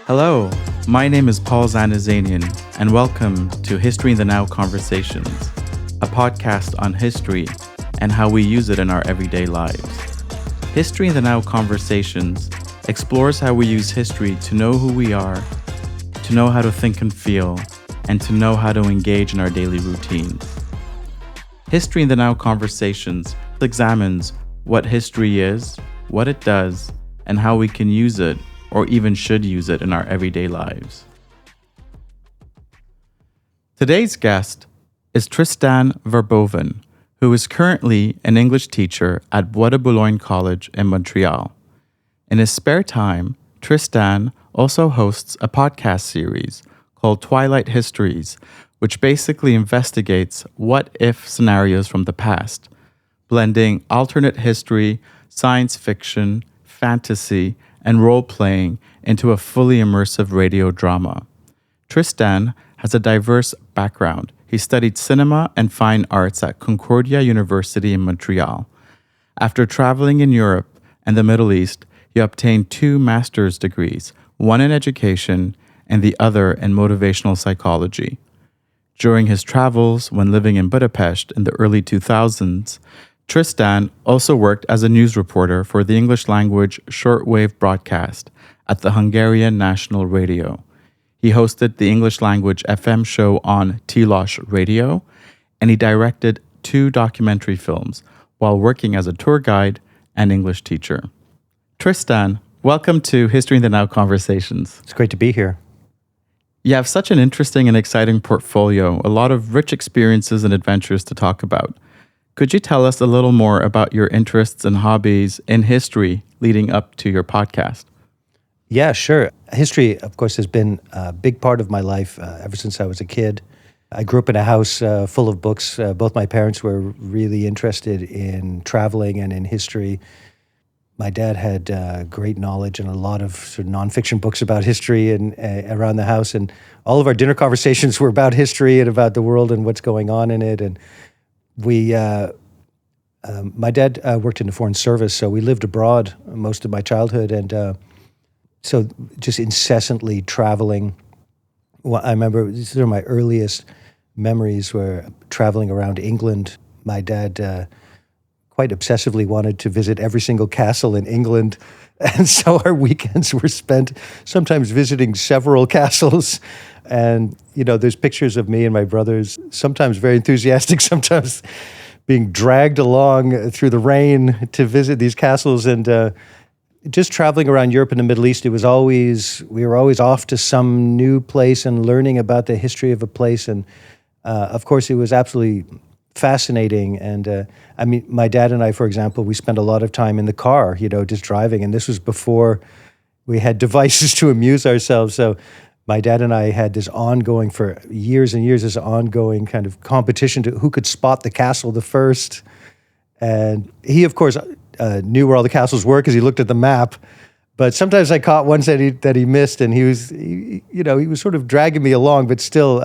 Hello, my name is Paul Zanazanian, and welcome to History in the Now Conversations, a podcast on history and how we use it in our everyday lives. History in the Now Conversations explores how we use history to know who we are, to know how to think and feel, and to know how to engage in our daily routines. History in the Now Conversations examines what history is, what it does, and how we can use it or even should use it in our everyday lives. Today's guest is Tristan Verboven, who is currently an English teacher at Bois de Boulogne College in Montreal. In his spare time, Tristan also hosts a podcast series called Twilight Histories, which basically investigates what-if scenarios from the past, blending alternate history, science fiction, fantasy, and role-playing into a fully immersive radio drama. Tristan has a diverse background. He studied cinema and fine arts at Concordia University in Montreal. After traveling in Europe and the Middle East, he obtained 2 master's degrees, one in education and the other in motivational psychology. During his travels when living in Budapest in the early 2000s, Tristan also worked as a news reporter for the English language shortwave broadcast at the Hungarian National Radio. He hosted the English language FM show on Tilos Radio, and he directed 2 documentary films while working as a tour guide and English teacher. Tristan, welcome to History in the Now Conversations. It's great to be here. You have such an interesting and exciting portfolio, a lot of rich experiences and adventures to talk about. Could you tell us a little more about your interests and hobbies in history leading up to your podcast? Yeah, sure. History, of course, has been a big part of my life ever since I was a kid. I grew up in a house full of books. Both my parents were really interested in traveling and in history. My dad had great knowledge and a lot of sort of nonfiction books about history and around the house. And all of our dinner conversations were about history and about the world and what's going on in it. And my dad worked in the foreign service, so we lived abroad most of my childhood, and so just incessantly traveling. Well, I remember these are my earliest memories were traveling around England. My dad quite obsessively wanted to visit every single castle in England, and so our weekends were spent sometimes visiting several castles. And, you know, there's pictures of me and my brothers, sometimes very enthusiastic, sometimes being dragged along through the rain to visit these castles. And just traveling around Europe and the Middle East, we were always off to some new place and learning about the history of a place. And of course, it was absolutely fascinating. And I mean, my dad and I, for example, we spent a lot of time in the car, you know, just driving. And this was before we had devices to amuse ourselves. So my dad and I had this ongoing, for years and years, this ongoing kind of competition to who could spot the castle the first. And he, of course, knew where all the castles were because he looked at the map. But sometimes I caught ones that he missed, and he was sort of dragging me along. But still,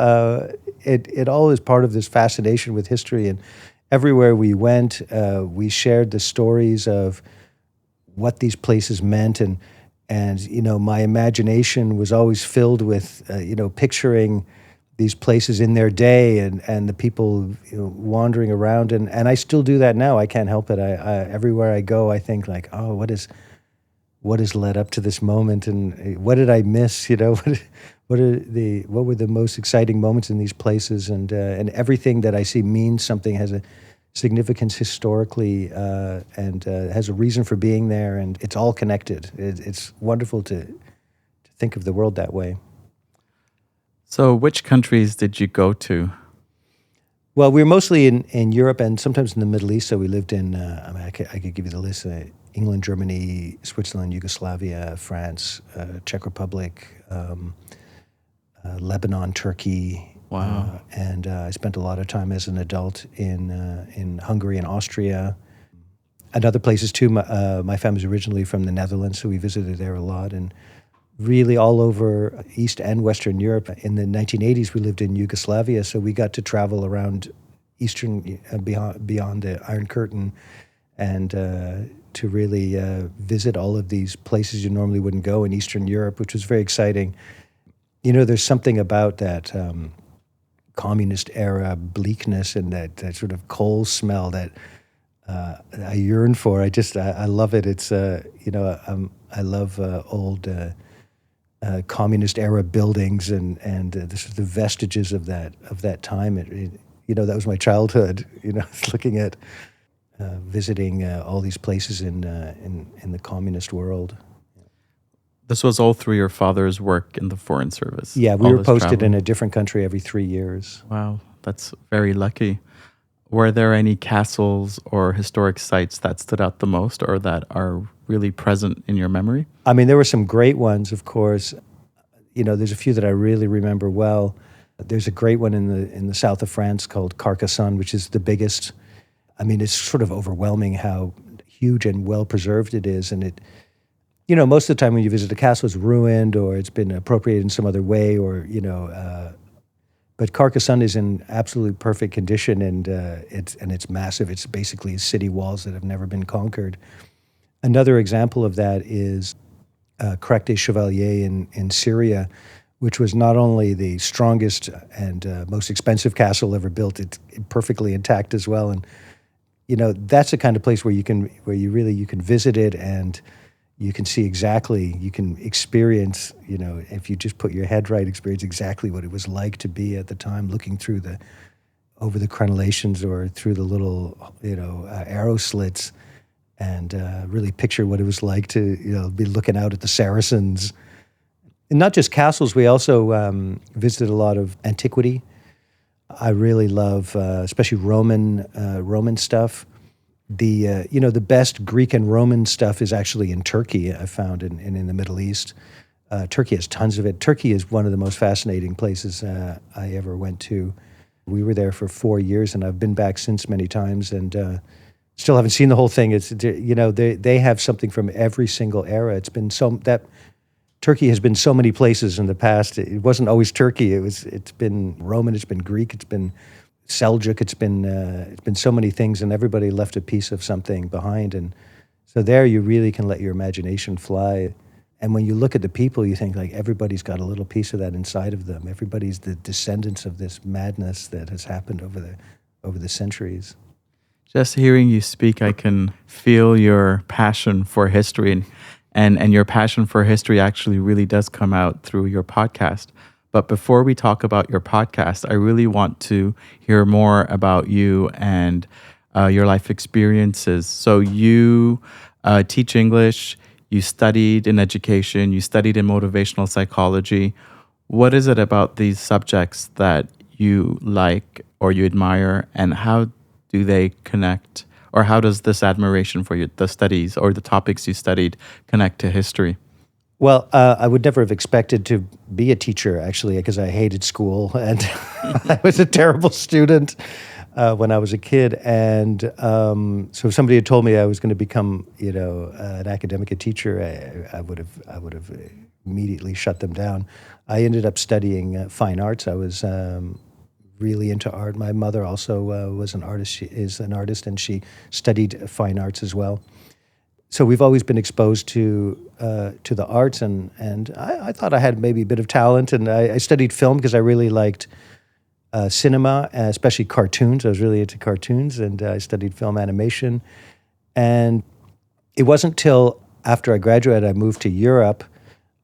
it all is part of this fascination with history. And everywhere we went, we shared the stories of what these places meant. And you know, my imagination was always filled with, picturing these places in their day and the people, you know, wandering around. And I still do that now. I can't help it. I everywhere I go, I think like, oh, what has led up to this moment, and what did I miss? You know, what were the most exciting moments in these places? And everything that I see means something, has a significance historically, and has a reason for being there, and it's all connected. It's wonderful to think of the world that way. So which countries did you go to? Well, we were mostly in Europe and sometimes in the Middle East. So we lived in, I could give you the list, England, Germany, Switzerland, Yugoslavia, France, Czech Republic, Lebanon, Turkey. Wow. And I spent a lot of time as an adult in Hungary and Austria, and other places too. My family's originally from the Netherlands, so we visited there a lot, and really all over East and Western Europe. In the 1980s, we lived in Yugoslavia, so we got to travel around Eastern, beyond the Iron Curtain, and to really visit all of these places you normally wouldn't go in Eastern Europe, which was very exciting. There's something about that communist era bleakness and that sort of coal smell that I yearn for. I love it. It's I love old communist era buildings and the vestiges of that time. That was my childhood. Looking at visiting all these places in the communist world. This was all through your father's work in the Foreign Service? Yeah, we were posted in a different country every 3 years. Wow, that's very lucky. Were there any castles or historic sites that stood out the most or that are really present in your memory? I mean, there were some great ones, of course. There's a few that I really remember well. There's a great one in the south of France called Carcassonne, which is the biggest. I mean, it's sort of overwhelming how huge and well-preserved it is. And most of the time when you visit a castle, it's ruined or it's been appropriated in some other way but Carcassonne is in absolute perfect condition and it's massive. It's basically city walls that have never been conquered. Another example of that is Crec des Chevaliers in Syria, which was not only the strongest and most expensive castle ever built, it's perfectly intact as well. And that's the kind of place where you can visit it and you can see exactly, you can experience, if you just put your head right, experience exactly what it was like to be at the time, looking over the crenellations or through the little, arrow slits, and really picture what it was like to, be looking out at the Saracens. And not just castles, we also visited a lot of antiquity. I really love, especially Roman stuff. The best Greek and Roman stuff is actually in Turkey, I found, in the Middle East. Turkey has tons of it. Turkey is one of the most fascinating places I ever went to. We were there for 4 years, and I've been back since many times, and still haven't seen the whole thing. It's they have something from every single era. It's been Turkey has been so many places in the past. It wasn't always Turkey. It's been Roman. It's been Greek. It's been Seljuk. It's been so many things, and everybody left a piece of something behind. And so there, you really can let your imagination fly. And when you look at the people, you think like everybody's got a little piece of that inside of them. Everybody's the descendants of this madness that has happened over the centuries. Just hearing you speak, I can feel your passion for history, and your passion for history actually really does come out through your podcast. But before we talk about your podcast, I really want to hear more about you and your life experiences. So you teach English, you studied in education, you studied in motivational psychology. What is it about these subjects that you like or you admire, and how do they connect, or how does this admiration for the studies or the topics you studied connect to history? Well, I would never have expected to be a teacher, actually, because I hated school and I was a terrible student when I was a kid. And so if somebody had told me I was going to become, an academic, a teacher, I would have immediately shut them down. I ended up studying fine arts. I was really into art. My mother also was an artist. She is an artist, and she studied fine arts as well. So we've always been exposed to the arts, and I thought I had maybe a bit of talent, and I studied film because I really liked cinema, especially cartoons. I was really into cartoons, and I studied film animation. And it wasn't till after I graduated, I moved to Europe.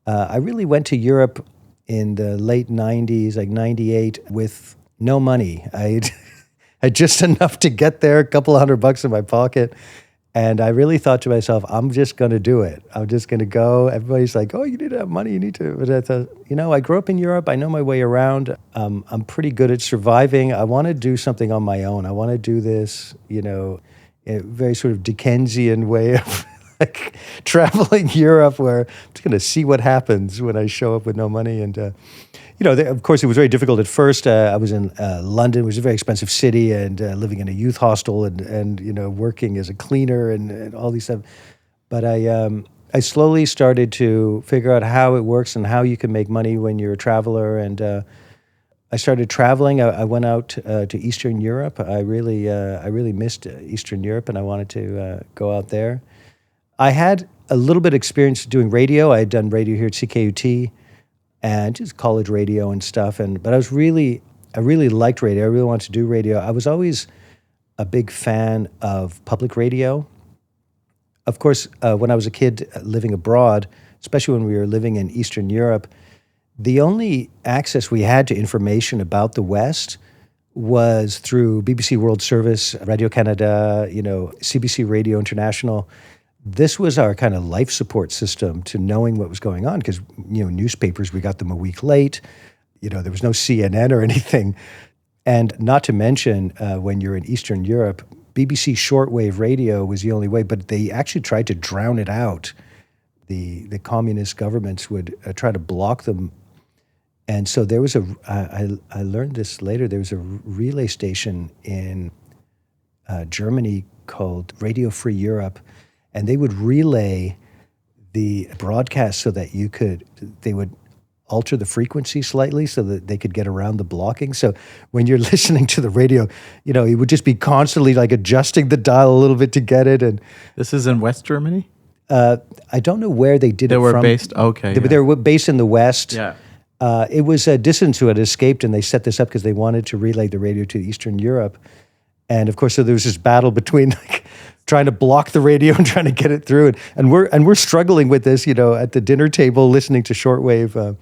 I really went to Europe in the late 90s, like 98, with no money. I had just enough to get there, a couple of $100 in my pocket. And I really thought to myself, I'm just going to do it. I'm just going to go. Everybody's like, oh, you need to have money. You need to. But I thought, I grew up in Europe. I know my way around. I'm pretty good at surviving. I want to do something on my own. I want to do this, in a very sort of Dickensian way of like traveling Europe, where I'm just going to see what happens when I show up with no money. And, of course, it was very difficult at first. I was in London, which is a very expensive city, and living in a youth hostel and working as a cleaner and all these stuff. But I slowly started to figure out how it works and how you can make money when you're a traveler. And I started traveling. I went out to Eastern Europe. I really missed Eastern Europe, and I wanted to go out there. I had a little bit of experience doing radio. I had done radio here at CKUT and just college radio and stuff. But I really liked radio. I really wanted to do radio. I was always a big fan of public radio. Of course, when I was a kid living abroad, especially when we were living in Eastern Europe, the only access we had to information about the West was through BBC World Service, Radio-Canada, CBC Radio International. This was our kind of life support system to knowing what was going on because, newspapers, we got them a week late. There was no CNN or anything. And not to mention, when you're in Eastern Europe, BBC shortwave radio was the only way, but they actually tried to drown it out. The communist governments would try to block them. And so there was I learned this later, there was a relay station in Germany called Radio Free Europe, and they would relay the broadcast so that they would alter the frequency slightly so that they could get around the blocking. So when you're listening to the radio, it would just be constantly like adjusting the dial a little bit to get it. And this is in West Germany? I don't know where they did it from. They were based, okay. They were based in the West. Yeah. It was dissidents who had escaped, and they set this up because they wanted to relay the radio to Eastern Europe. And of course, so there was this battle between trying to block the radio and trying to get it through. And we're struggling with this, at the dinner table, listening to shortwave.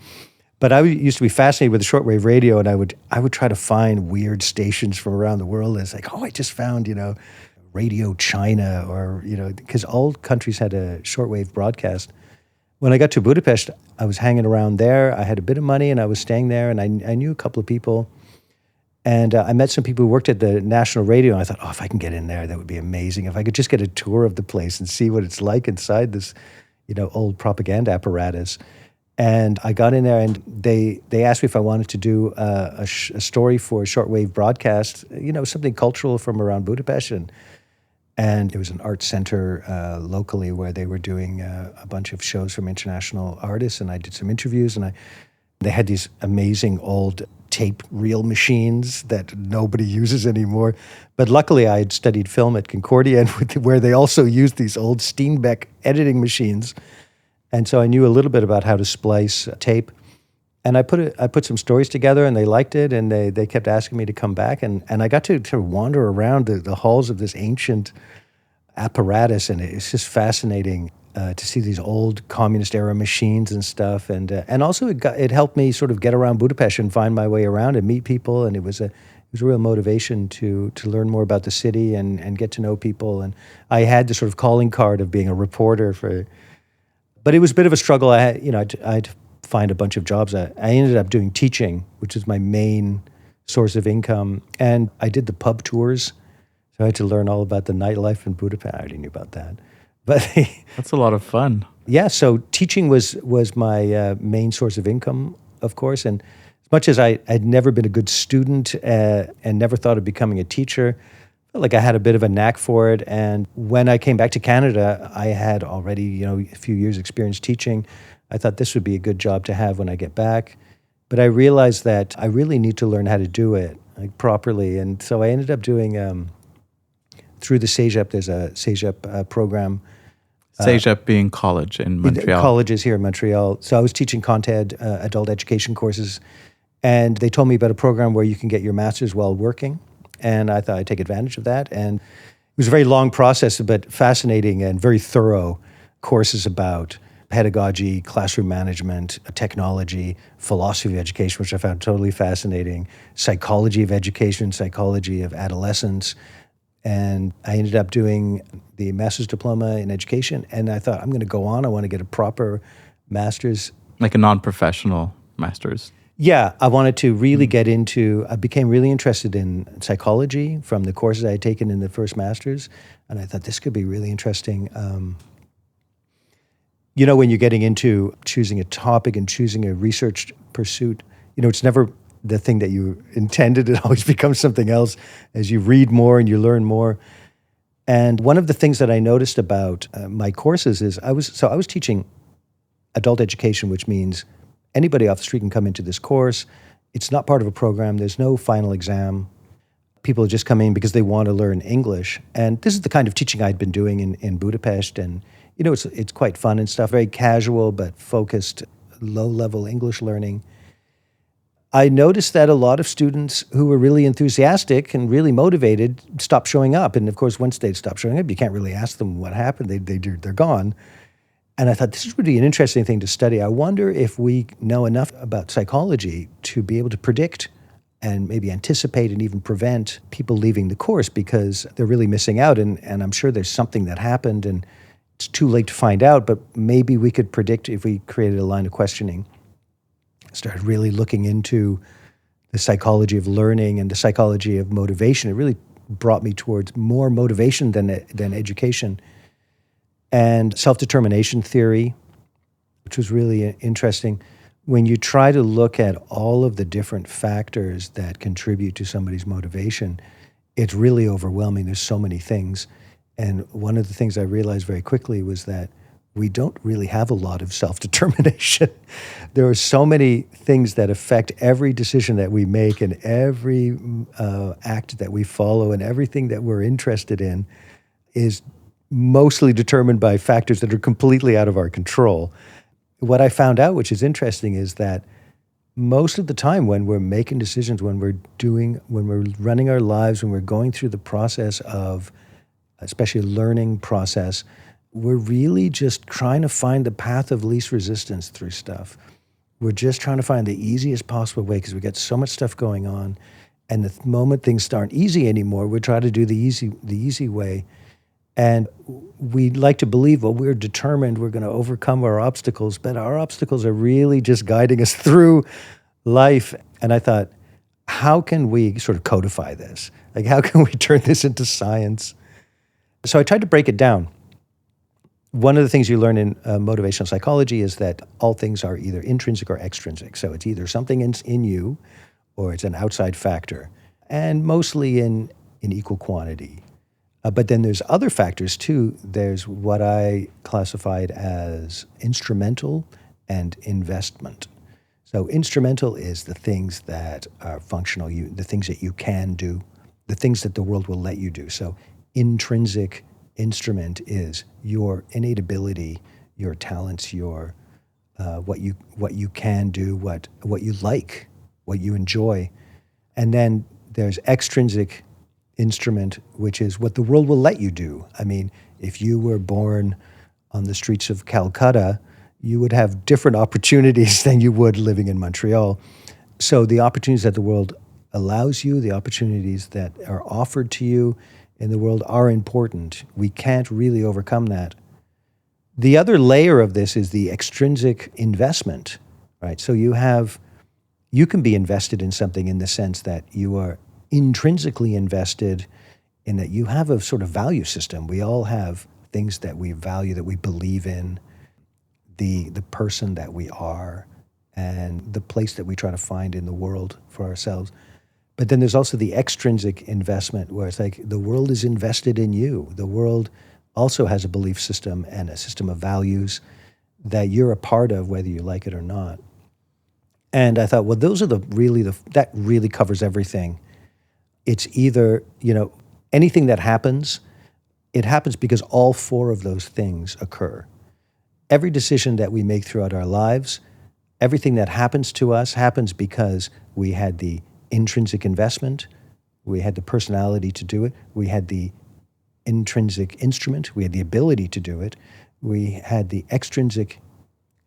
But I used to be fascinated with the shortwave radio, and I would try to find weird stations from around the world. And it's like, I just found, Radio China, or because all countries had a shortwave broadcast. When I got to Budapest, I was hanging around there. I had a bit of money, and I was staying there, and I knew a couple of people. And I met some people who worked at the national radio, and I thought, if I can get in there, that would be amazing. If I could just get a tour of the place and see what it's like inside this, old propaganda apparatus. And I got in there, and they asked me if I wanted to do a story for a shortwave broadcast, something cultural from around Budapest. And it was an art center locally where they were doing a bunch of shows from international artists, and I did some interviews, and they had these amazing old tape reel machines that nobody uses anymore. But luckily, I had studied film at Concordia, and where they also used these old Steenbeck editing machines. And so I knew a little bit about how to splice tape. And I put some stories together, and they liked it, and they kept asking me to come back. And I got to wander around the halls of this ancient apparatus, and it's just fascinating to see these old communist-era machines and stuff. And also it helped me sort of get around Budapest and find my way around and meet people. And it was a real motivation to learn more about the city and get to know people. And I had the sort of calling card of being a reporter but it was a bit of a struggle. I'd find a bunch of jobs. I ended up doing teaching, which is my main source of income. And I did the pub tours. So I had to learn all about the nightlife in Budapest. I already knew about that. But that's a lot of fun. Yeah, so teaching was my main source of income, of course. And as much as I'd never been a good student and never thought of becoming a teacher, I felt like I had a bit of a knack for it. And when I came back to Canada, I had already, a few years experience teaching. I thought this would be a good job to have when I get back. But I realized that I really need to learn how to do it properly. And so I ended up doing, through the CEGEP, there's a CEGEP program. CEGEP being college in Montreal. Colleges here in Montreal. So I was teaching ConTED, adult education courses. And they told me about a program where you can get your master's while working. And I thought I'd take advantage of that. And it was a very long process, but fascinating and very thorough courses about pedagogy, classroom management, technology, philosophy of education, which I found totally fascinating, psychology of education, psychology of adolescence. And I ended up doing the master's diploma in education. And I thought, I'm going to go on. I want to get a proper master's. Like a non-professional master's. Yeah, I wanted to really get into, I became really interested in psychology from the courses I had taken in the first master's. And I thought this could be really interesting. When you're getting into choosing a topic and choosing a research pursuit, it's never the thing that you intended. It always becomes something else as you read more and you learn more. And one of the things that I noticed about my courses is I was teaching adult education, which means anybody off the street can come into this course. It's not part of a program. There's no final exam. People just come in because they want to learn English. And this is the kind of teaching I'd been doing in Budapest and it's quite fun and stuff, very casual but focused, low-level English learning. I noticed that a lot of students who were really enthusiastic and really motivated stopped showing up. And of course, once they stop showing up, you can't really ask them what happened. They're gone. And I thought this would be an interesting thing to study. I wonder if we know enough about psychology to be able to predict and maybe anticipate and even prevent people leaving the course because they're really missing out. And I'm sure there's something that happened and it's too late to find out, but maybe we could predict if we created a line of questioning. Started really looking into the psychology of learning and the psychology of motivation. It really brought me towards more motivation than education. And self-determination theory, which was really interesting. When you try to look at all of the different factors that contribute to somebody's motivation, it's really overwhelming. There's so many things. And one of the things I realized very quickly was that we don't really have a lot of self-determination. There are so many things that affect every decision that we make and every act that we follow and everything that we're interested in is mostly determined by factors that are completely out of our control. What I found out, which is interesting, is that most of the time when we're making decisions, when we're running our lives, when we're going through the process of, especially learning process, we're really just trying to find the path of least resistance through stuff. We're just trying to find the easiest possible way because we got so much stuff going on. And the moment things aren't easy anymore, we try to do the easy way. And we like to believe, well, we're determined, we're going to overcome our obstacles, but our obstacles are really just guiding us through life. And I thought, how can we sort of codify this? Like, how can we turn this into science? So I tried to break it down. One of the things you learn in motivational psychology is that all things are either intrinsic or extrinsic. So it's either something in you or it's an outside factor, and mostly in equal quantity. But then there's other factors too. There's what I classified as instrumental and investment. So instrumental is the things that are functional, the things that you can do, the things that the world will let you do. So intrinsic instrument is your innate ability, your talents, your what you can do, what you like, what you enjoy. And then there's extrinsic instrument, which is what the world will let you do. I mean, if you were born on the streets of Calcutta, you would have different opportunities than you would living in Montreal. So the opportunities that the world allows you, the opportunities that are offered to you in the world are important. We can't really overcome that. The other layer of this is the extrinsic investment, right? So you can be invested in something in the sense that you are intrinsically invested in that you have a sort of value system. We all have things that we value, that we believe in, the person that we are, and the place that we try to find in the world for ourselves. But then there's also the extrinsic investment where it's like the world is invested in you. The world also has a belief system and a system of values that you're a part of, whether you like it or not. And I thought, well, those are that really covers everything. It's either, anything that happens, it happens because all four of those things occur. Every decision that we make throughout our lives, everything that happens to us happens because we had the intrinsic investment, we had the personality to do it, we had the intrinsic instrument, we had the ability to do it, we had the extrinsic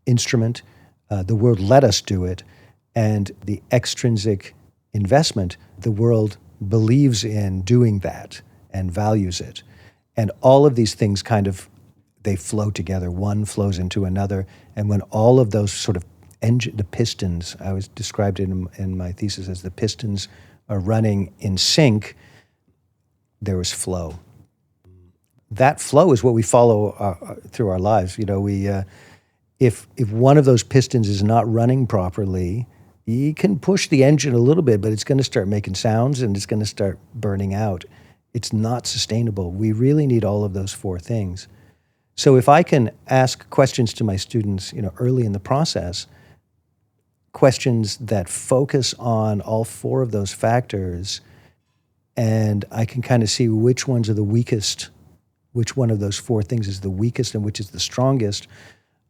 instrument, the world let us do it, and the extrinsic investment, the world believes in doing that and values it. And all of these things they flow together. One flows into another. And when all of those sort of the pistons, I was described in my thesis as the pistons are running in sync, there was flow. That flow is what we follow through our lives. If one of those pistons is not running properly, you can push the engine a little bit, but it's going to start making sounds and it's going to start burning out. It's not sustainable. We really need all of those four things. So if I can ask questions to my students, early in the process, questions that focus on all four of those factors, and I can kind of see which ones are the weakest which one of those four things is the weakest and which is the strongest,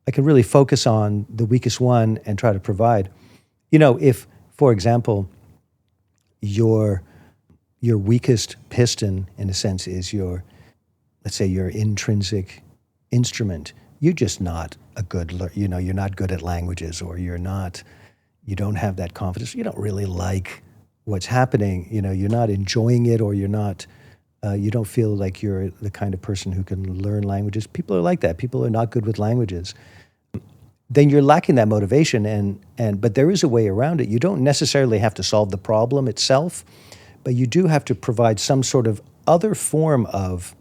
I can really focus on the weakest one and try to provide. If, for example, your weakest piston, in a sense, is let's say your intrinsic instrument, you're just not you're not good at languages, or you don't have that confidence. You don't really like what's happening. You're not enjoying it, or you don't feel like you're the kind of person who can learn languages. People are like that. People are not good with languages. Then you're lacking that motivation, but there is a way around it. You don't necessarily have to solve the problem itself, but you do have to provide some sort of other form of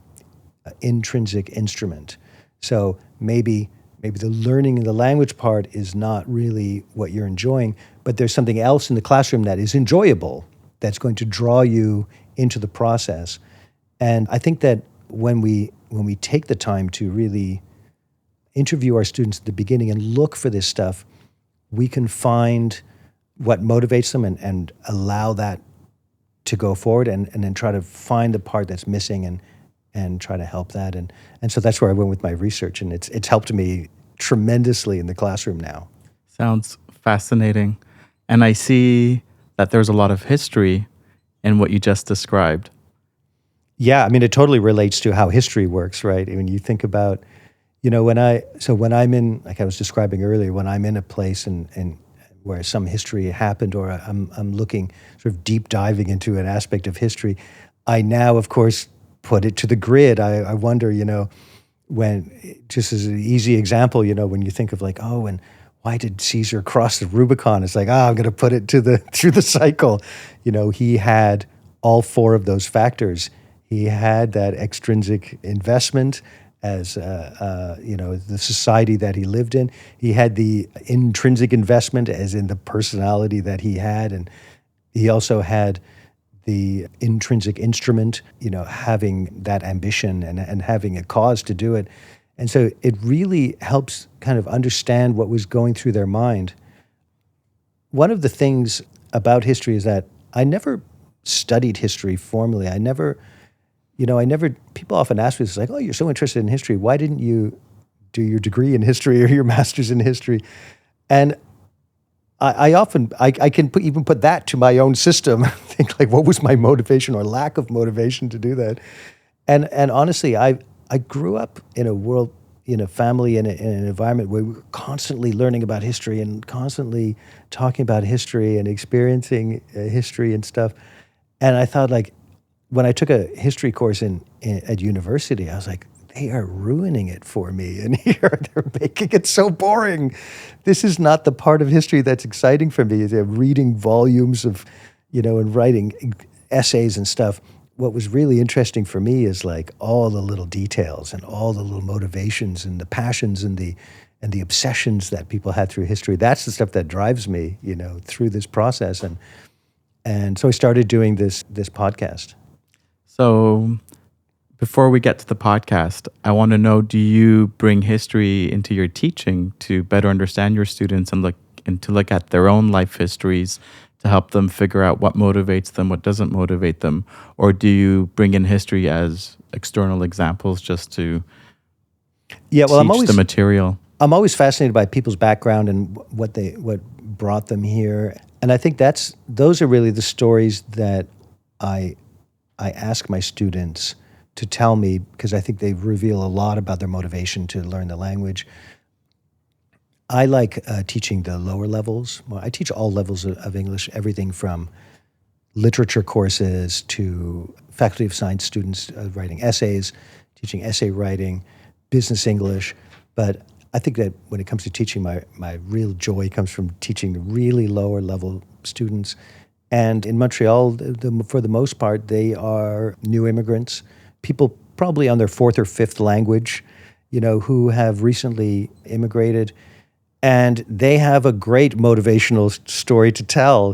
intrinsic instrument. So maybe the learning the language part is not really what you're enjoying, but there's something else in the classroom that is enjoyable, that's going to draw you into the process. And I think that when we take the time to really interview our students at the beginning and look for this stuff, we can find what motivates them and allow that to go forward, and then try to find the part that's missing and try to help that. And so that's where I went with my research, and it's helped me tremendously in the classroom now. Sounds fascinating. And I see that there's a lot of history in what you just described. Yeah, I mean, it totally relates to how history works, right? I mean, you think about, when I'm in, like I was describing earlier, when I'm in a place and where some history happened, or I'm looking sort of deep diving into an aspect of history, I now, of course, put it to the grid. I wonder, when, just as an easy example, when you think of like, and why did Caesar cross the Rubicon? It's like, I'm going to put it through the cycle. He had all four of those factors. He had that extrinsic investment as, the society that he lived in. He had the intrinsic investment as in the personality that he had. And he also had the intrinsic instrument, having that ambition and having a cause to do it. And so it really helps kind of understand what was going through their mind. One of the things about history is that I never studied history formally. People often ask me this, like, you're so interested in history. Why didn't you do your degree in history or your master's in history? And I often can even put that to my own system. Think like, what was my motivation or lack of motivation to do that? And honestly, I grew up in a family, in an environment where we were constantly learning about history and constantly talking about history and experiencing history and stuff. And I thought, like, when I took a history course at university, I was like, they are ruining it for me. And here they're making it so boring. This is not the part of history that's exciting for me. They're reading volumes of, and writing essays and stuff. What was really interesting for me is like all the little details and all the little motivations and the passions and the obsessions that people had through history. That's the stuff that drives me, through this process. And so I started doing this podcast. So before we get to the podcast, I want to know, do you bring history into your teaching to better understand your students and to look at their own life histories to help them figure out what motivates them, what doesn't motivate them? Or do you bring in history as external examples just to teach the material? I'm always fascinated by people's background and what brought them here. And I think those are really the stories that I ask my students to tell me, because I think they reveal a lot about their motivation to learn the language. I like teaching the lower levels. Well, I teach all levels of English, everything from literature courses to Faculty of Science students writing essays, teaching essay writing, business English. But I think that when it comes to teaching, my real joy comes from teaching the really lower level students. And in Montreal, for the most part, they are new immigrants, people probably on their fourth or fifth language, who have recently immigrated. And they have a great motivational story to tell,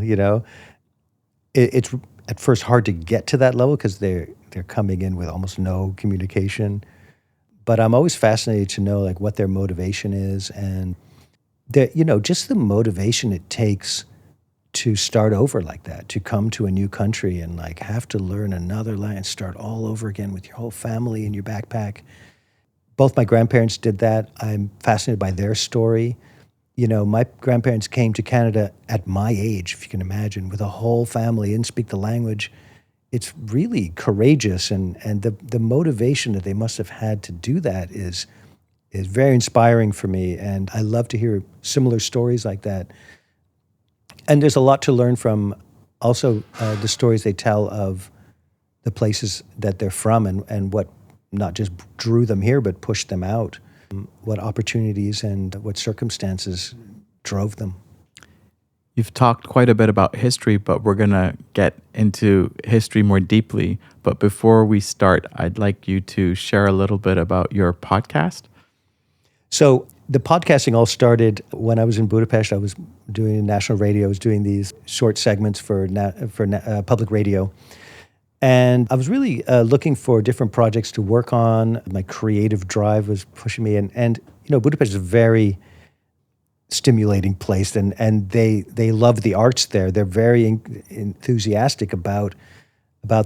It's at first hard to get to that level because they're coming in with almost no communication. But I'm always fascinated to know like what their motivation is, and just the motivation it takes to start over like that, to come to a new country and like have to learn another language, start all over again with your whole family in your backpack. Both my grandparents did that. I'm fascinated by their story. You know, my grandparents came to Canada at my age, if you can imagine, with a whole family, didn't speak the language. It's really courageous, and the motivation that they must have had to do that is very inspiring for me, and I love to hear similar stories like that. And there's a lot to learn from also the stories they tell of the places that they're from and what not just drew them here, but pushed them out, what opportunities and what circumstances drove them. You've talked quite a bit about history, but we're going to get into history more deeply. But before we start, I'd like you to share a little bit about your podcast. So the podcasting all started when I was in Budapest. I was doing national radio. I was doing these short segments for public radio. And I was really looking for different projects to work on. My creative drive was pushing me. And you know, Budapest is a very stimulating place, and they love the arts there. They're very enthusiastic about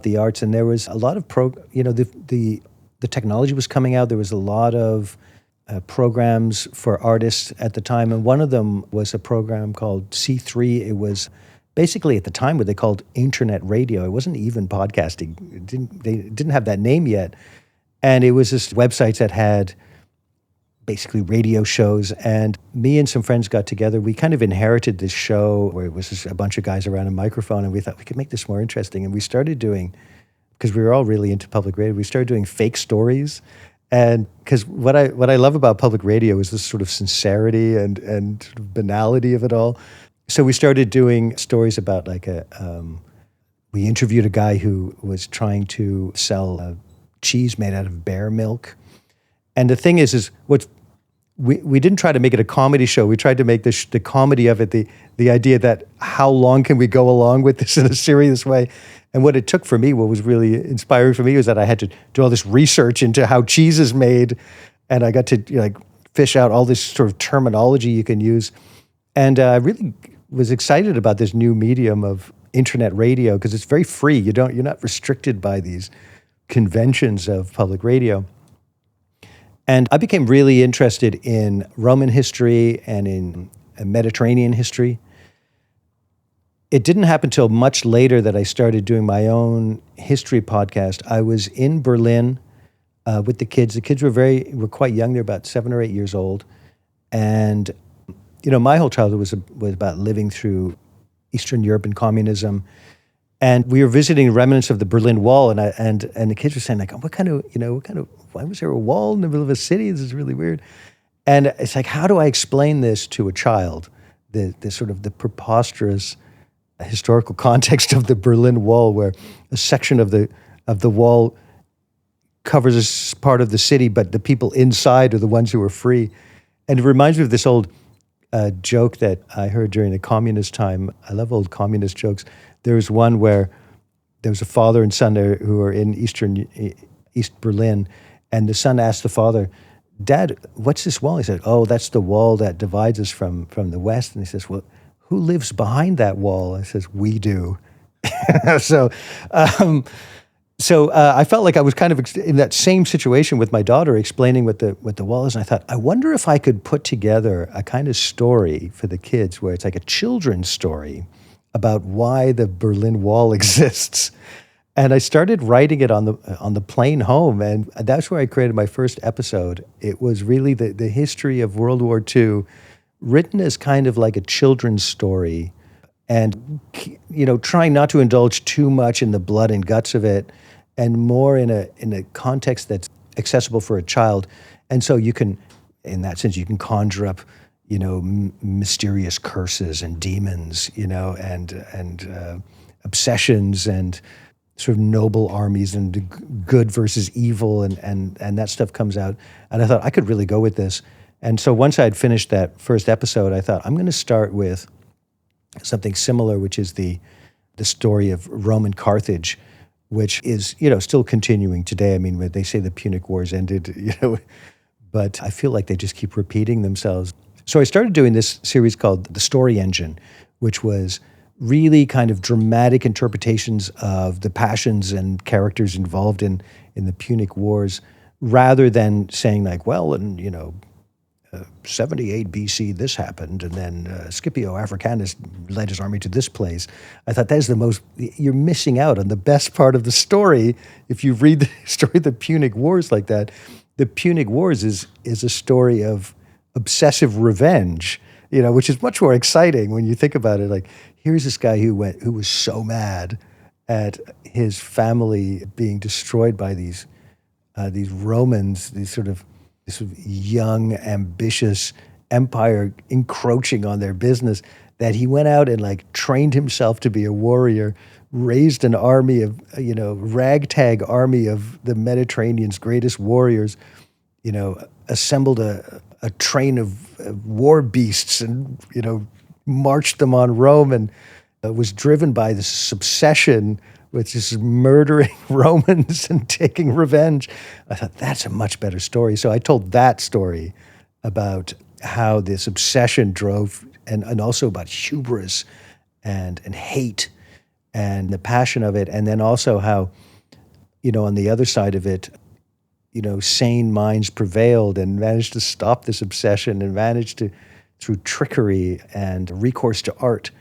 the arts. And there was a lot of the technology was coming out. There was a lot of programs for artists at the time. And one of them was a program called C3. It was basically at the time what they called internet radio. It wasn't even podcasting. They didn't have that name yet. And it was just websites that had basically radio shows. And me and some friends got together. We kind of inherited this show where it was just a bunch of guys around a microphone, and we thought we could make this more interesting. And we started doing, because we were all really into public radio, we started doing fake stories. And because what I love about public radio is this sort of sincerity and banality of it all. So we started doing stories about we interviewed a guy who was trying to sell cheese made out of bear milk. And the thing is we didn't try to make it a comedy show. We tried to make the comedy of it, the idea that how long can we go along with this in a serious way? And what it took for me, what was really inspiring for me, was that I had to do all this research into how cheese is made, and I got to fish out all this sort of terminology you can use. And I really was excited about this new medium of internet radio because it's very free. You're not restricted by these conventions of public radio. And I became really interested in Roman history and in Mediterranean history. It didn't happen until much later that I started doing my own history podcast. I was in Berlin with the kids. The kids were quite young. They're about 7 or 8 years old. And you know, my whole childhood was about living through Eastern Europe and communism. And we were visiting remnants of the Berlin Wall, and the kids were saying, like, why was there a wall in the middle of a city? This is really weird. And it's like, how do I explain this to a child? The sort of the preposterous historical context of the Berlin Wall, where a section of the wall covers a part of the city, but the people inside are the ones who are free. And it reminds me of this old joke that I heard during the communist time. I love old communist jokes. There was one where there was a father and son there who were in East Berlin, and the son asked the father, "Dad, what's this wall?" He said, "Oh, that's the wall that divides us from the West." And he says, "Well, who lives behind that wall?" And he says, "We do." So I felt like I was kind of in that same situation with my daughter, explaining what the wall is. And I thought, I wonder if I could put together a kind of story for the kids where it's like a children's story about why the Berlin Wall exists. And I started writing it on the plane home, and that's where I created my first episode. It was really the history of World War II, written as kind of like a children's story, and trying not to indulge too much in the blood and guts of it, and more in a context that's accessible for a child. And so you can, in that sense, you can conjure up, mysterious curses and demons, and obsessions and sort of noble armies and good versus evil, and that stuff comes out. And I thought I could really go with this. And so once I had finished that first episode, I thought I'm going to start with something similar, which is the story of Rome and Carthage, which is, still continuing today. I mean, they say the Punic Wars ended, but I feel like they just keep repeating themselves. So I started doing this series called The Story Engine, which was really kind of dramatic interpretations of the passions and characters involved in the Punic Wars, rather than saying like, well, and 78 BC this happened, and then Scipio Africanus led his army to this place. I thought that is the most, you're missing out on the best part of the story if you read the story of the Punic Wars like that. The Punic Wars is a story of obsessive revenge, which is much more exciting when you think about it. Like, here's this guy who was so mad at his family being destroyed by these Romans, this sort of young, ambitious empire encroaching on their business, that he went out and like trained himself to be a warrior, raised an army of, ragtag army of the Mediterranean's greatest warriors, assembled a train of war beasts and, marched them on Rome, and was driven by this obsession with just murdering Romans and taking revenge. I thought, that's a much better story. So I told that story about how this obsession drove, and also about hubris and hate and the passion of it. And then also how, on the other side of it, sane minds prevailed and managed to stop this obsession, and managed to, through trickery and recourse to art,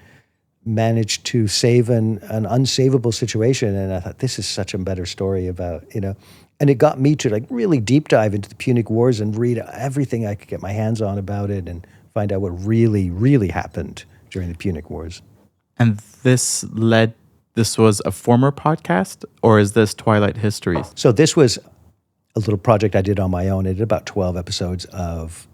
managed to save an unsavable situation. And I thought, this is such a better story about, and it got me to like really deep dive into the Punic Wars and read everything I could get my hands on about it and find out what really, really happened during the Punic Wars. And this was a former podcast, or is this Twilight Histories? So this was a little project I did on my own. I did about 12 episodes of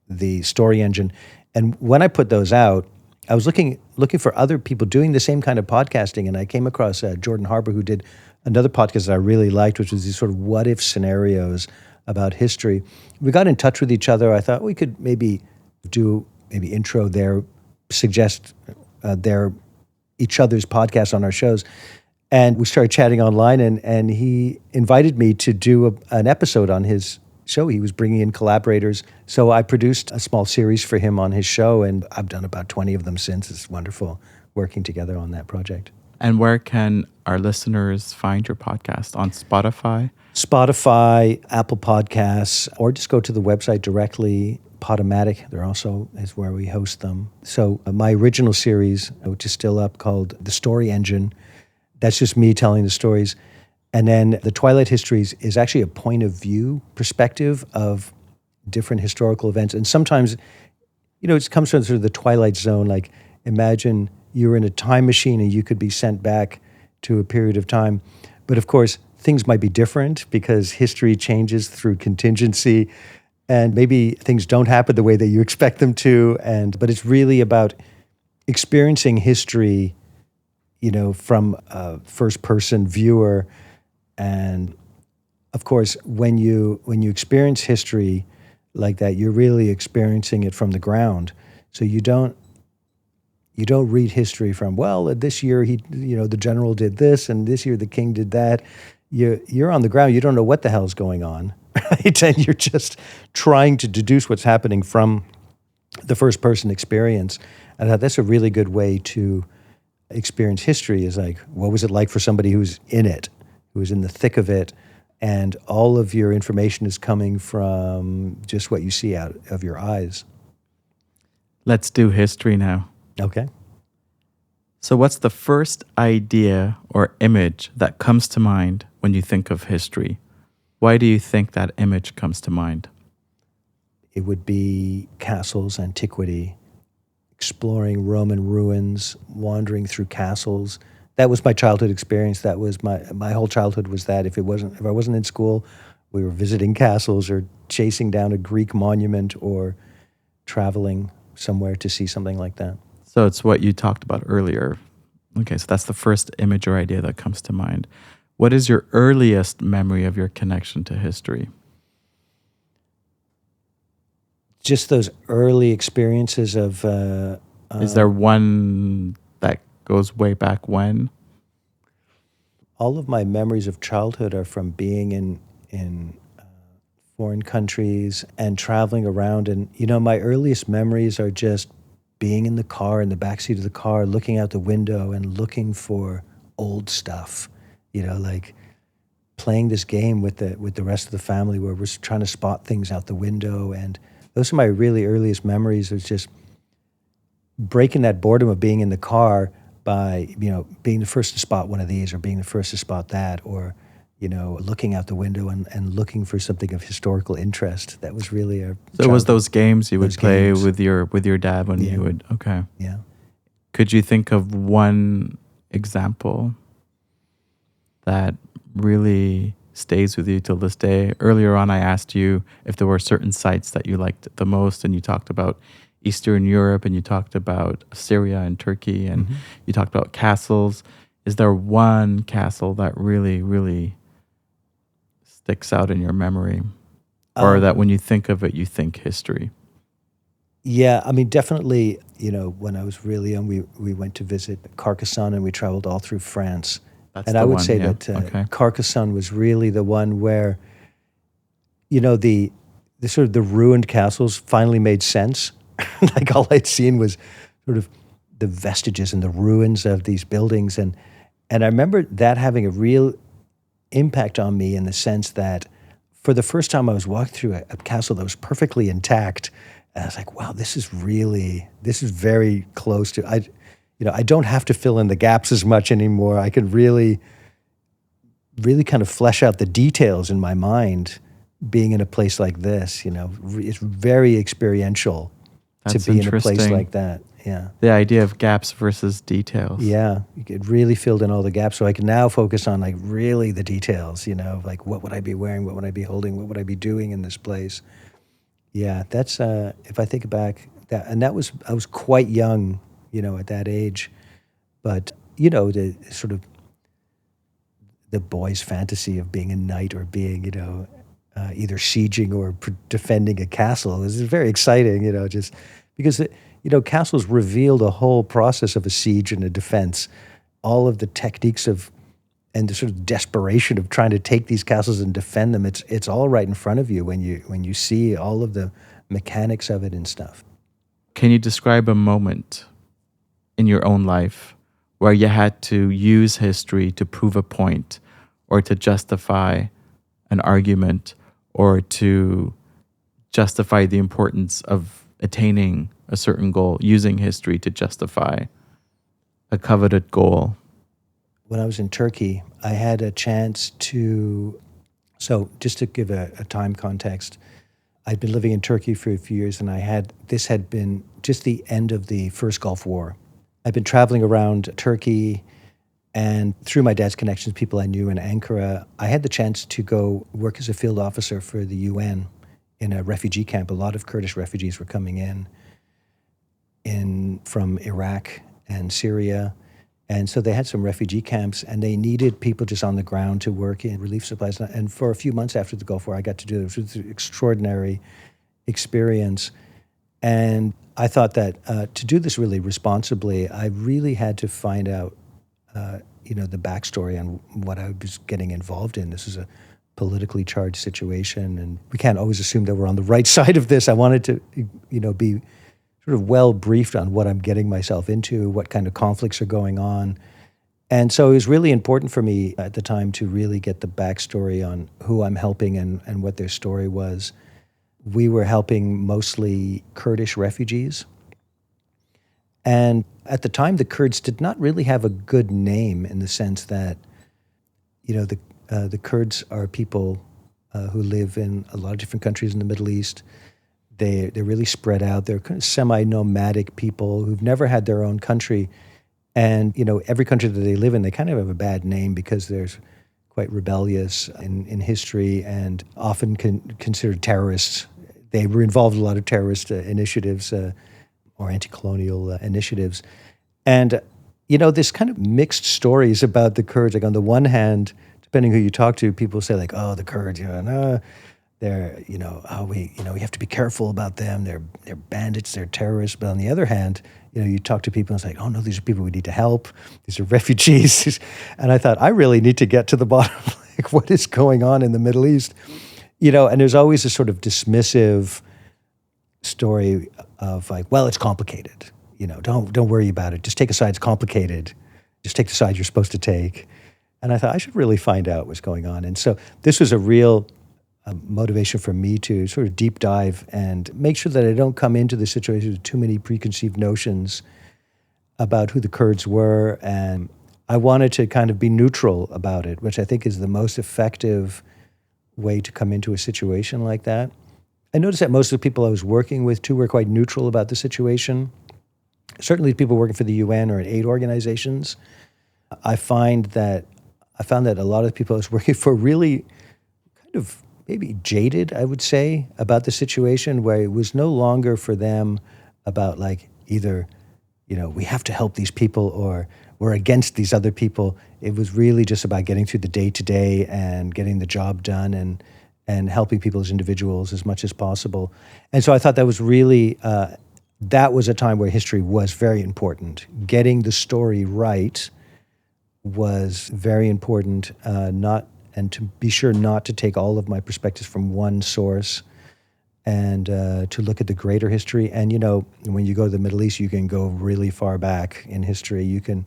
the Story Engine. And when I put those out, I was looking for other people doing the same kind of podcasting, and I came across Jordan Harbour, who did another podcast that I really liked, which was these sort of what-if scenarios about history. We got in touch with each other. I thought we could maybe intro suggest each other's podcasts on our shows. And we started chatting online, and he invited me to do an episode on his show. He was bringing in collaborators. So I produced a small series for him on his show, and I've done about 20 of them since. It's wonderful working together on that project. And where can our listeners find your podcast? On Spotify? Spotify, Apple Podcasts, or just go to the website directly. Podomatic, there also is where we host them. So my original series, which is still up, called The Story Engine, that's just me telling the stories. And then the Twilight Histories is actually a point of view perspective of different historical events. And sometimes, it comes from sort of the Twilight Zone. Like, imagine you're in a time machine and you could be sent back to a period of time. But of course, things might be different because history changes through contingency, and maybe things don't happen the way that you expect them to. But it's really about experiencing history, from a first-person viewer. And of course, when you experience history like that, you're really experiencing it from the ground. So you don't read history from, well, this year the general did this, and this year the king did that. You're on the ground. You don't know what the hell's going on, right? And you're just trying to deduce what's happening from the first person experience. And I thought that's a really good way to experience history, is like, what was it like for somebody who's in it, who is in the thick of it, and all of your information is coming from just what you see out of your eyes. Let's do history now. Okay. So what's the first idea or image that comes to mind when you think of history? Why do you think that image comes to mind? It would be castles, antiquity, exploring Roman ruins, wandering through castles. That was my childhood experience. That was my whole childhood was that. If I wasn't in school, we were visiting castles or chasing down a Greek monument or traveling somewhere to see something like that. So it's what you talked about earlier. Okay, so that's the first image or idea that comes to mind. What is your earliest memory of your connection to history? Just those early experiences of... is there one that goes way back when? All of my memories of childhood are from being in foreign countries and traveling around. And, my earliest memories are just being in the car, in the backseat of the car, looking out the window and looking for old stuff, like playing this game with the rest of the family where we're trying to spot things out the window. And those are my really earliest memories of just breaking that boredom of being in the car by, being the first to spot one of these or being the first to spot that, or, looking out the window and looking for something of historical interest. That was really a So it was those games you would play games. with your dad when you would, okay. Yeah. Could you think of one example that really stays with you till this day? Earlier on, I asked you if there were certain sites that you liked the most, and you talked about Eastern Europe, and you talked about Syria and Turkey, and you talked about castles. Is there one castle that really, really sticks out in your memory? Or that when you think of it, you think history? Yeah, I mean, definitely, when I was really young, we went to visit Carcassonne and we traveled all through France. That's and the I would one, say yeah. that Okay. Carcassonne was really the one where, the sort of the ruined castles finally made sense. Like all I'd seen was sort of the vestiges and the ruins of these buildings. And I remember that having a real impact on me in the sense that for the first time I was walking through a castle that was perfectly intact. And I was like, wow, this is very close to, I don't have to fill in the gaps as much anymore. I can really, really kind of flesh out the details in my mind being in a place like this. It's very experiential That's to be in a place interesting. like that. Yeah. The idea of gaps versus details. Yeah. It really filled in all the gaps. So I can now focus on like really the details, like what would I be wearing? What would I be holding? What would I be doing in this place? Yeah. That's, if I think back, I was quite young, at that age. But, the sort of the boy's fantasy of being a knight or being, either sieging or defending a castle is very exciting, just because, castles reveal the whole process of a siege and a defense, all of the techniques and the sort of desperation of trying to take these castles and defend them. It's all right in front of you when you see all of the mechanics of it and stuff. Can you describe a moment in your own life where you had to use history to prove a point or to justify an argument or to justify the importance of attaining a certain goal, using history to justify a coveted goal? When I was in Turkey, I had a chance so just to give a time context, I'd been living in Turkey for a few years, and this had been just the end of the first Gulf War. I'd been traveling around Turkey, and through my dad's connections, people I knew in Ankara, I had the chance to go work as a field officer for the UN in a refugee camp. A lot of Kurdish refugees were coming in from Iraq and Syria. And so they had some refugee camps, and they needed people just on the ground to work in relief supplies. And for a few months after the Gulf War, I got to do it. It was an extraordinary experience. And I thought that to do this really responsibly, I really had to find out, the backstory on what I was getting involved in. This is a politically charged situation, and we can't always assume that we're on the right side of this. I wanted to, be sort of well briefed on what I'm getting myself into, what kind of conflicts are going on. And so it was really important for me at the time to really get the backstory on who I'm helping and what their story was. We were helping mostly Kurdish refugees. And at the time, the Kurds did not really have a good name in the sense that, the Kurds are people who live in a lot of different countries in the Middle East. They're really spread out. They're kind of semi-nomadic people who've never had their own country. And, every country that they live in, they kind of have a bad name because they're quite rebellious in history and often considered terrorists. They were involved in a lot of terrorist initiatives or anti-colonial initiatives. And, there's kind of mixed stories about the Kurds. Like on the one hand, depending who you talk to, people say like, oh, the Kurds, no, they're, we have to be careful about them. They're bandits, they're terrorists. But on the other hand, you talk to people and it's like, oh no, these are people we need to help. These are refugees. And I thought, I really need to get to the bottom of like what is going on in the Middle East. And there's always a sort of dismissive story of like, well, it's complicated. don't worry about it. Just take a side. It's complicated. Just take the side you're supposed to take. And I thought I should really find out what's going on. And so this was a real motivation for me to sort of deep dive and make sure that I don't come into the situation with too many preconceived notions about who the Kurds were. And I wanted to kind of be neutral about it, which I think is the most effective way to come into a situation like that. I noticed that most of the people I was working with too were quite neutral about the situation. Certainly people working for the UN or in aid organizations. I found that a lot of the people I was working for really kind of maybe jaded, I would say, about the situation, where it was no longer for them about like either, we have to help these people or we're against these other people. It was really just about getting through the day-to-day and getting the job done and helping people as individuals as much as possible. And so I thought that was really, that was a time where history was very important. Getting the story right was very important, and to be sure not to take all of my perspectives from one source, and to look at the greater history. And when you go to the Middle East, you can go really far back in history. You can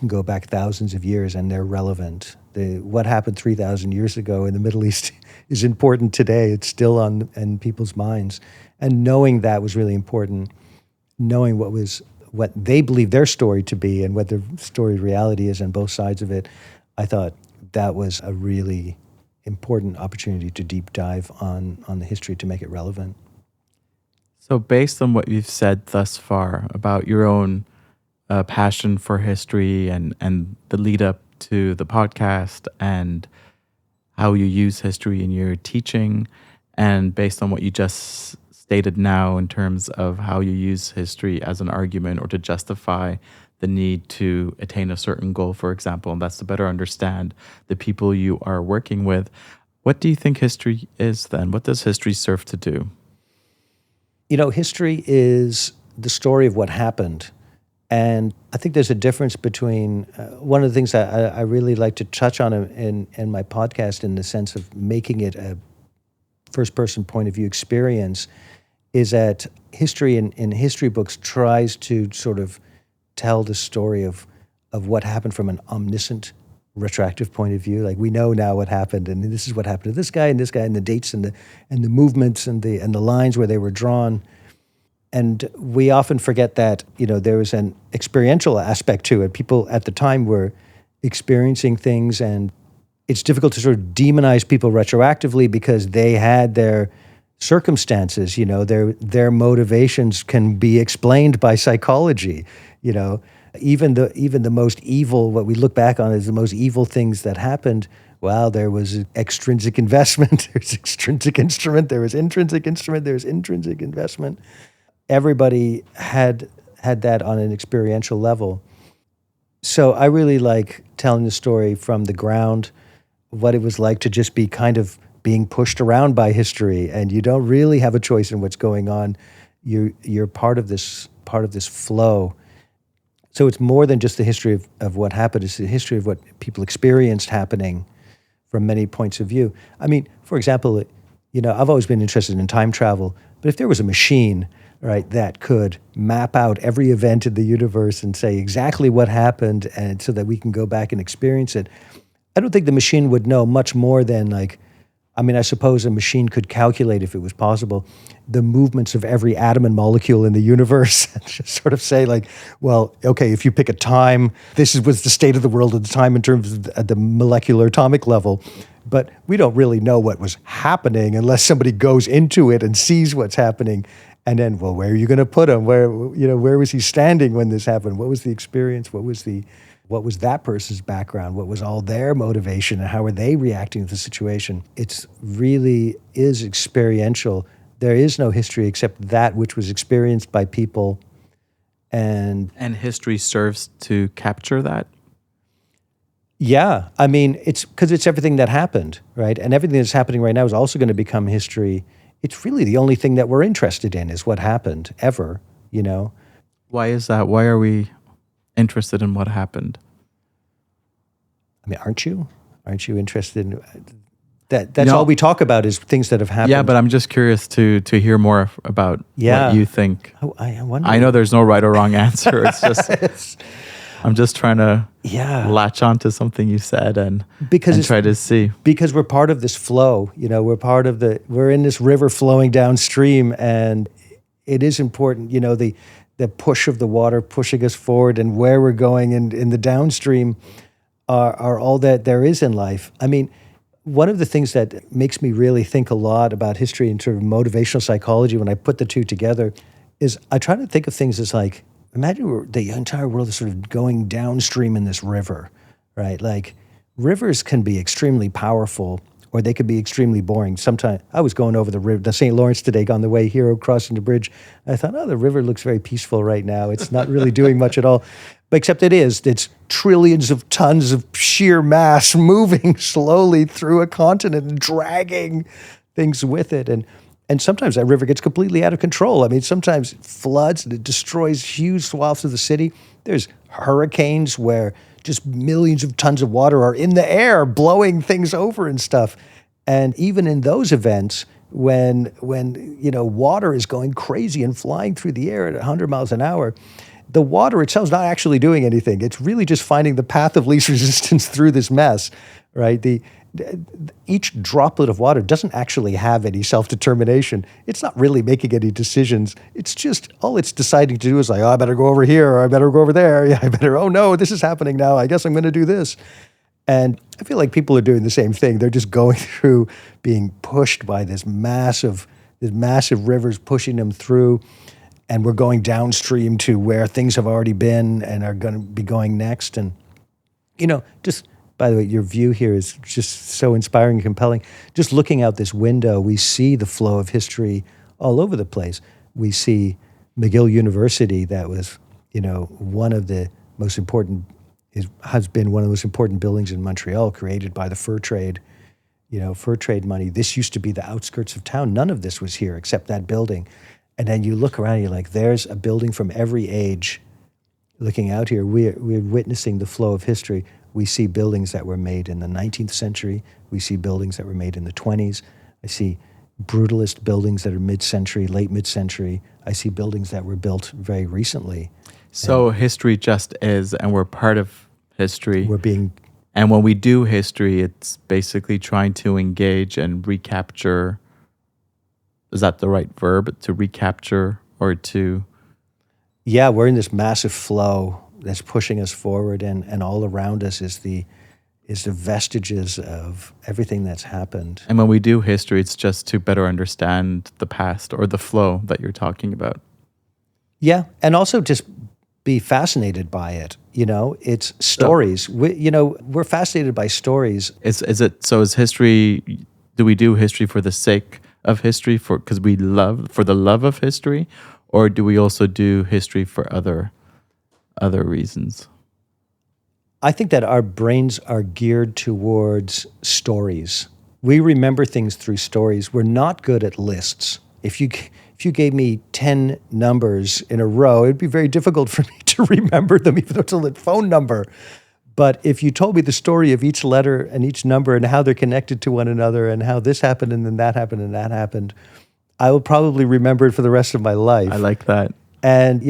go back thousands of years, and they're relevant. What happened 3,000 years ago in the Middle East is important today. It's still in people's minds, and knowing that was really important. Knowing what they believe their story to be and what their story reality is on both sides of it, I thought that was a really important opportunity to deep dive on the history to make it relevant. So based on what you've said thus far about your own passion for history and the lead up to the podcast and how you use history in your teaching, and based on what you just stated now in terms of how you use history as an argument or to justify the need to attain a certain goal, for example, and that's to better understand the people you are working with. What do you think history is then? What does history serve to do? History is the story of what happened. And I think there's a difference between, one of the things that I really like to touch on in my podcast, in the sense of making it a first-person point of view experience, is that history in history books tries to sort of tell the story of what happened from an omniscient, retroactive point of view. Like, we know now what happened, and this is what happened to this guy, and the dates and the movements and the lines where they were drawn. And we often forget that, there was an experiential aspect to it. People at the time were experiencing things, and it's difficult to sort of demonize people retroactively because they had their circumstances. Their motivations can be explained by psychology. Even the most evil, what we look back on as the most evil things that happened, well, there was extrinsic investment, there's extrinsic instrument, there was intrinsic instrument, there's intrinsic investment. Everybody had that on an experiential level. So I really like telling the story from the ground, what it was like to just be kind of being pushed around by history, and you don't really have a choice in what's going on. You're part of this flow. So it's more than just the history of what happened. It's the history of what people experienced happening from many points of view. I mean, for example, I've always been interested in time travel, but if there was a machine, right, that could map out every event in the universe and say exactly what happened, and so that we can go back and experience it, I don't think the machine would know much more than I suppose a machine could calculate, if it was possible, the movements of every atom and molecule in the universe, and just sort of say well, okay, if you pick a time, this was the state of the world at the time in terms of at the molecular atomic level. But we don't really know what was happening unless somebody goes into it and sees what's happening. And then, well, where are you going to put him? Where was he standing when this happened? What was the experience? What was that person's background? What was all their motivation, and how are they reacting to the situation? It really is experiential. There is no history except that which was experienced by people. And history serves to capture that? Yeah. I mean, it's because it's everything that happened, right? And everything that's happening right now is also going to become history. It's really the only thing that we're interested in is what happened ever, Why is that? Why are we interested in what happened? I mean, aren't you? Aren't you interested in? That's all we talk about is things that have happened. Yeah, but I'm just curious to hear more about what you think. I wonder. I know there's no right or wrong answer. It's just I'm just trying to latch onto something you said and try to see. Because we're part of this flow. We're in this river flowing downstream, and it is important, the push of the water pushing us forward and where we're going in the downstream are all that there is in life. I mean, one of the things that makes me really think a lot about history and sort of motivational psychology when I put the two together is I try to think of things as like, imagine the entire world is sort of going downstream in this river, right? Like rivers can be extremely powerful or they could be extremely boring. Sometimes I was going over the St. Lawrence today on the way here, crossing the bridge. I thought, the river looks very peaceful right now. It's not really doing much at all. But except it is. It's trillions of tons of sheer mass moving slowly through a continent and dragging things with it. And sometimes that river gets completely out of control. I mean, sometimes it floods and it destroys huge swaths of the city. There's hurricanes where just millions of tons of water are in the air blowing things over and stuff. And even in those events, when water is going crazy and flying through the air at 100 miles an hour, the water itself is not actually doing anything. It's really just finding the path of least resistance through this mess, right? Each droplet of water doesn't actually have any self-determination. It's not really making any decisions. It's just, all it's deciding to do is like, I better go over here, or I better go over there. Yeah, oh no, this is happening now. I guess I'm going to do this. And I feel like people are doing the same thing. They're just going through being pushed by this massive rivers pushing them through. And we're going downstream to where things have already been and are going to be going next. And, just, by the way, your view here is just so inspiring and compelling. Just looking out this window, we see the flow of history all over the place. We see McGill University, that was, one of the most important, has been one of the most important buildings in Montreal, created by the fur trade, fur trade money. This used to be the outskirts of town. None of this was here except that building. And then you look around and you're like, there's a building from every age. Looking out here, we're witnessing the flow of history. We see buildings that were made in the 19th century. We see buildings that were made in the 20s. I see brutalist buildings that are mid-century, late mid-century. I see buildings that were built very recently. So history just is, and we're part of history. And when we do history, it's basically trying to engage and recapture. Is that the right verb? To recapture or to? Yeah, we're in this massive flow that's pushing us forward, and all around us is the vestiges of everything that's happened. And when we do history, it's just to better understand the past or the flow that you're talking about. Yeah, and also just be fascinated by it. It's stories. We're fascinated by stories. Is history? Do we do history for the sake of history, because we for the love of history, or do we also do history for other reasons? I think that our brains are geared towards stories. We remember things through stories. We're not good at lists. If you gave me 10 numbers in a row, it'd be very difficult for me to remember them, even though it's a phone number. But if you told me the story of each letter and each number and how they're connected to one another and how this happened and then that happened and that happened, I will probably remember it for the rest of my life. I like that. And,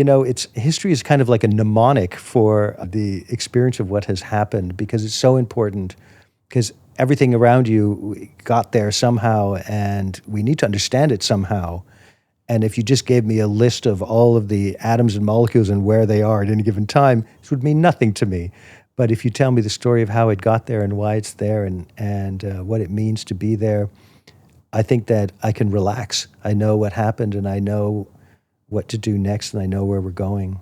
history is kind of like a mnemonic for the experience of what has happened, because it's so important, because everything around you got there somehow and we need to understand it somehow. And if you just gave me a list of all of the atoms and molecules and where they are at any given time, this would mean nothing to me. But if you tell me the story of how it got there and why it's there and what it means to be there, I think that I can relax. I know what happened and I know what to do next and I know where we're going.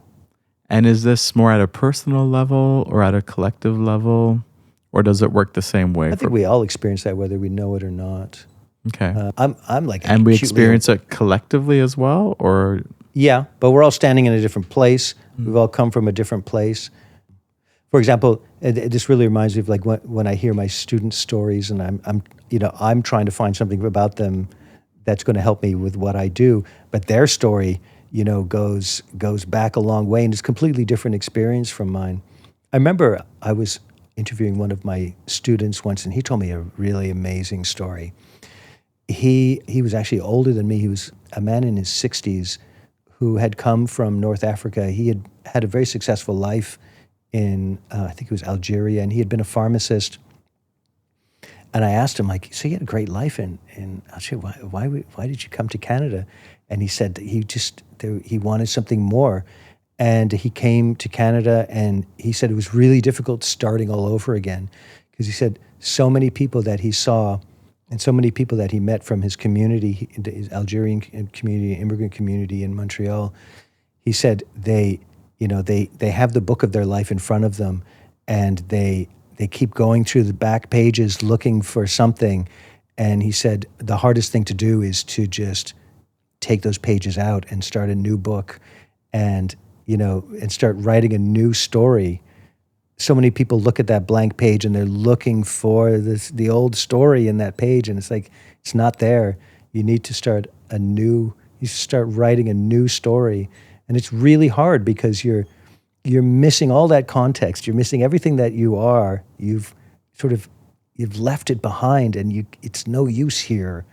And is this more at a personal level or at a collective level, or does it work the same way? I think we all experience that whether we know it or not. Okay. I'm like, and we experience it collectively as well, or? Yeah, but we're all standing in a different place. We've all come from a different place. For example, this really reminds me of like when I hear my students' stories, and I'm trying to find something about them that's going to help me with what I do, but their story, goes back a long way, and it's a completely different experience from mine. I remember I was interviewing one of my students once, and he told me a really amazing story. He was actually older than me. He was a man in his 60s who had come from North Africa. He had had a very successful life in, I think it was Algeria, and he had been a pharmacist. And I asked him, like, so you had a great life in Algeria. Why did you come to Canada? And he said that he wanted something more. And he came to Canada, and he said it was really difficult starting all over again, because he said so many people that he saw and so many people that he met from his community, his Algerian community, immigrant community in Montreal, he said they have the book of their life in front of them, and they keep going through the back pages looking for something. And he said the hardest thing to do is to just take those pages out and start a new book and start writing a new story. So many people look at that blank page and they're looking for the old story in that page, and it's like, it's not there. You need to start writing a new story. And it's really hard because you're missing all that context. You're missing everything that you are. You've left it behind, and it's no use here.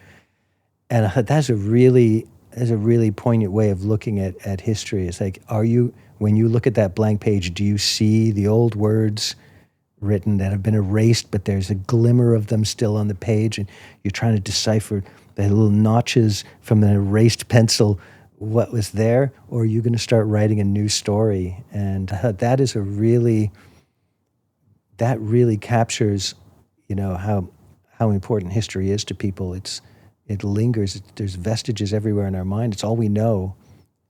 And that's a really poignant way of looking at history. It's like, when you look at that blank page, do you see the old words written that have been erased, but there's a glimmer of them still on the page, and you're trying to decipher the little notches from an erased pencil, what was there? Or are you going to start writing a new story? And that really captures, how important history is to people. It lingers. There's vestiges everywhere in our mind. It's all we know.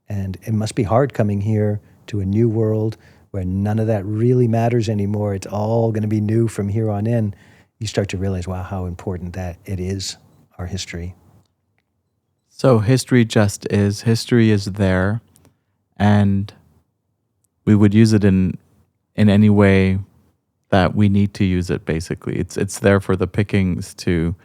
And it must be hard coming here to a new world where none of that really matters anymore. It's all going to be new from here on in. You start to realize, wow, how important that it is, our history. So history is there, and we would use it in any way that we need to use it. Basically, it's there for the pickings to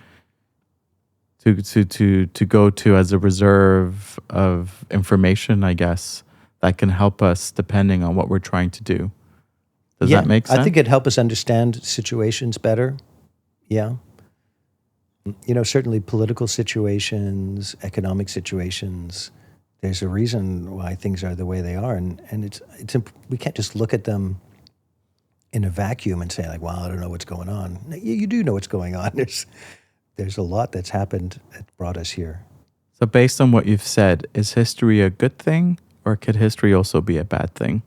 go to as a reserve of information, I guess, that can help us depending on what we're trying to do. Does that make sense? I think it'd help us understand situations better. Yeah. Certainly political situations, economic situations, there's a reason why things are the way they are. And we can't just look at them in a vacuum and say, like, well, I don't know what's going on. You do know what's going on. There's a lot that's happened that brought us here. So based on what you've said, is history a good thing, or could history also be a bad thing?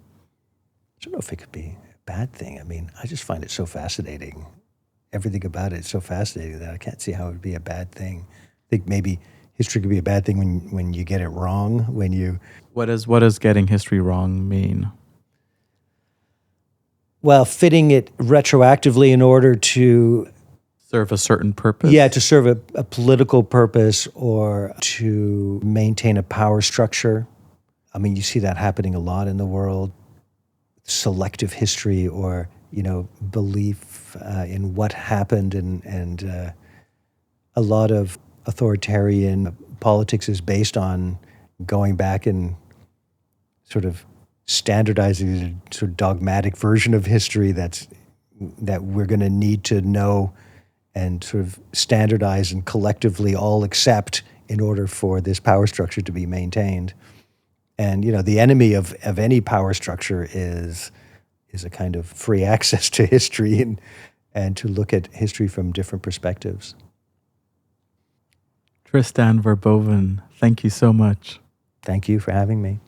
I don't know if it could be a bad thing. I mean, I just find it so fascinating. Everything about it is so fascinating that I can't see how it would be a bad thing. I think maybe history could be a bad thing when you get it wrong. What does getting history wrong mean? Well, fitting it retroactively in order to serve a certain purpose? Yeah, to serve a political purpose or to maintain a power structure. I mean, you see that happening a lot in the world. Selective history or, belief in what happened and a lot of authoritarian politics is based on going back and sort of standardizing a sort of dogmatic version of history that we're going to need to know and sort of standardize and collectively all accept in order for this power structure to be maintained. And, the enemy of any power structure is a kind of free access to history and to look at history from different perspectives. Tristan Verboven, thank you so much. Thank you for having me.